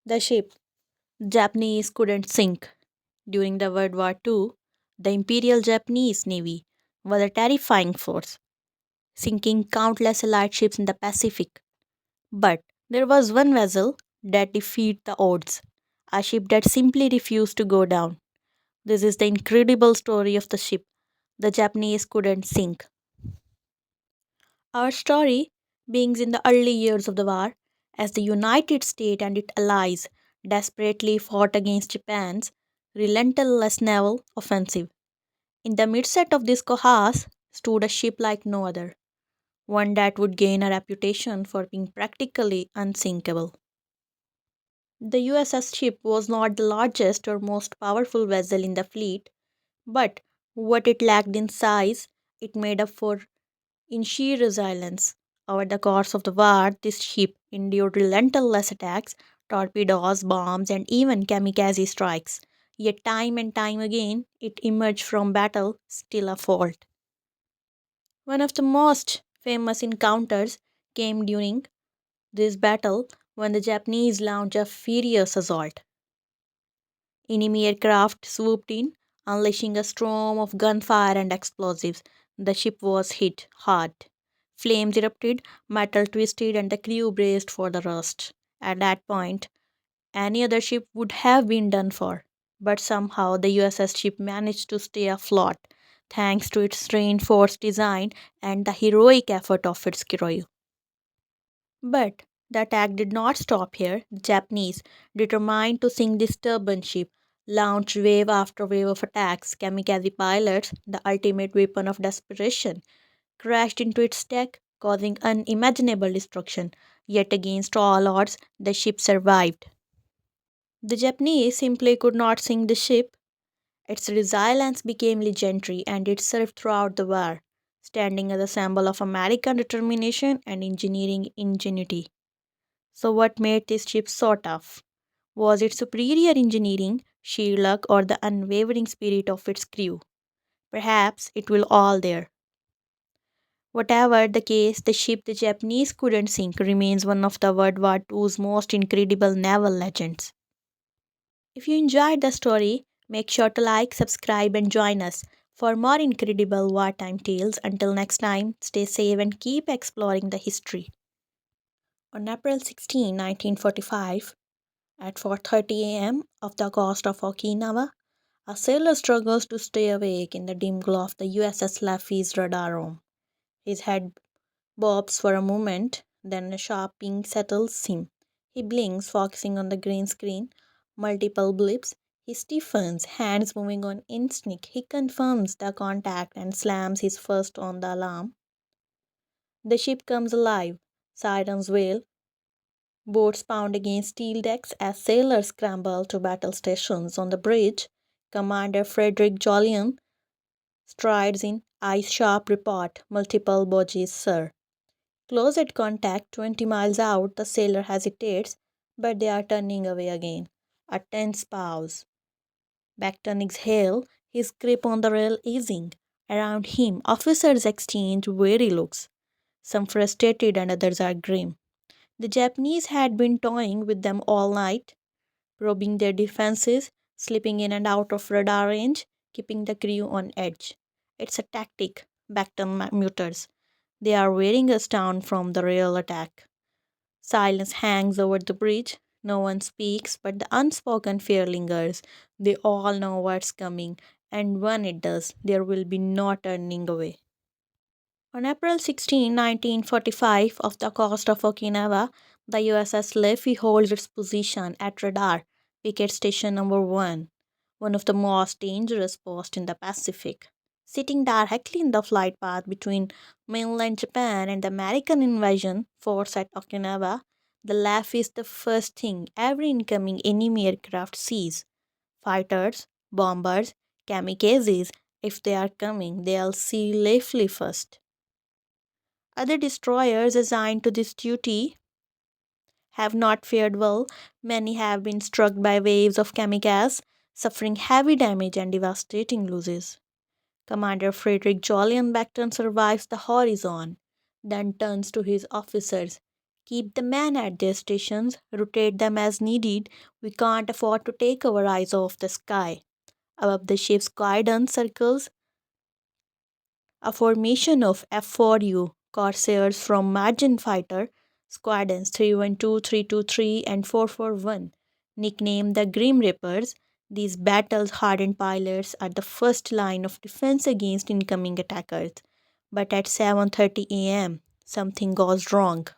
The ship Japanese couldn't sink. During the World War II, the Imperial Japanese Navy was a terrifying force, sinking countless Allied ships in the Pacific. But there was one vessel that defied the odds, a ship that simply refused to go down. This is the incredible story of the ship the Japanese couldn't sink. Our story begins in the early years of the war as the United States and its allies desperately fought against Japan's relentless naval offensive. In the midst of this chaos stood a ship like no other, one that would gain a reputation for being practically unsinkable. The USS ship was not the largest or most powerful vessel in the fleet, but what it lacked in size, it made up for in sheer resilience. Over the course of the war, this ship endured relentless attacks, torpedoes, bombs, and even kamikaze strikes. Yet, time and time again, it emerged from battle still afloat. One of the most famous encounters came during this battle when the Japanese launched a furious assault. Enemy aircraft swooped in, unleashing a storm of gunfire and explosives. The ship was hit hard. Flames erupted, metal twisted, and the crew braced for the rust. At that point, any other ship would have been done for. But somehow the USS ship managed to stay afloat, thanks to its reinforced design and the heroic effort of its crew. But the attack did not stop here. The Japanese, determined to sink this stubborn ship, launched wave after wave of attacks. Kamikaze pilots, the ultimate weapon of desperation, crashed into its deck, causing unimaginable destruction. Yet, against all odds, the ship survived. The Japanese simply could not sink the ship. Its resilience became legendary and it served throughout the war, standing as a symbol of American determination and engineering ingenuity. So, what made this ship so tough? Was it superior engineering, sheer luck, or the unwavering spirit of its crew? Perhaps it will all there. Whatever the case, the ship the Japanese couldn't sink remains one of the World War II's most incredible naval legends. If you enjoyed the story, make sure to like, subscribe, and join us for more incredible wartime tales. Until next time, stay safe and keep exploring the history. On April 16, 1945, at 4:30 a.m. off the coast of Okinawa, a sailor struggles to stay awake in the dim glow of the USS Laffey's radar room. His head bobs for a moment, then a sharp ping settles him. He blinks, focusing on the green screen. Multiple blips. He stiffens, hands moving on instinct. He confirms the contact and slams his fist on the alarm. The ship comes alive. Sirens wail. Boats pound against steel decks as sailors scramble to battle stations on the bridge. Commander Frederick Jolyon strides in. Eyes sharp report. Multiple bogies, sir. Close at contact, 20 miles out, the sailor hesitates, but they are turning away again. A tense pause. Beckton exhale, his grip on the rail easing. Around him, officers exchange weary looks. Some frustrated and others are grim. The Japanese had been toying with them all night, probing their defenses, slipping in and out of radar range, keeping the crew on edge. It's a tactic, Beckton muters. They are wearing us down from the real attack. Silence hangs over the bridge. No one speaks, but the unspoken fear lingers. They all know what's coming, and when it does, there will be no turning away. On April 16, 1945, off the coast of Okinawa, the USS Lefty holds its position at radar picket station number 1, one of the most dangerous posts in the Pacific. Sitting directly in the flight path between mainland Japan and the American invasion force at Okinawa, the LAF is the first thing every incoming enemy aircraft sees. Fighters, bombers, kamikazes, if they are coming, they'll see Lefty first. Other destroyers assigned to this duty have not fared well. Many have been struck by waves of kamikazes, suffering heavy damage and devastating losses. Commander Frederick Jolyon Beckton survives the horizon, then turns to his officers. Keep the men at their stations, rotate them as needed. We can't afford to take our eyes off the sky. Above the ship's guidance circles a formation of F4U Corsairs from Margin Fighter Squadrons 312, 323, and 441. Nicknamed the Grim Reapers, these battle hardened pilots are the first line of defense against incoming attackers. But at 7:30 am, something goes wrong.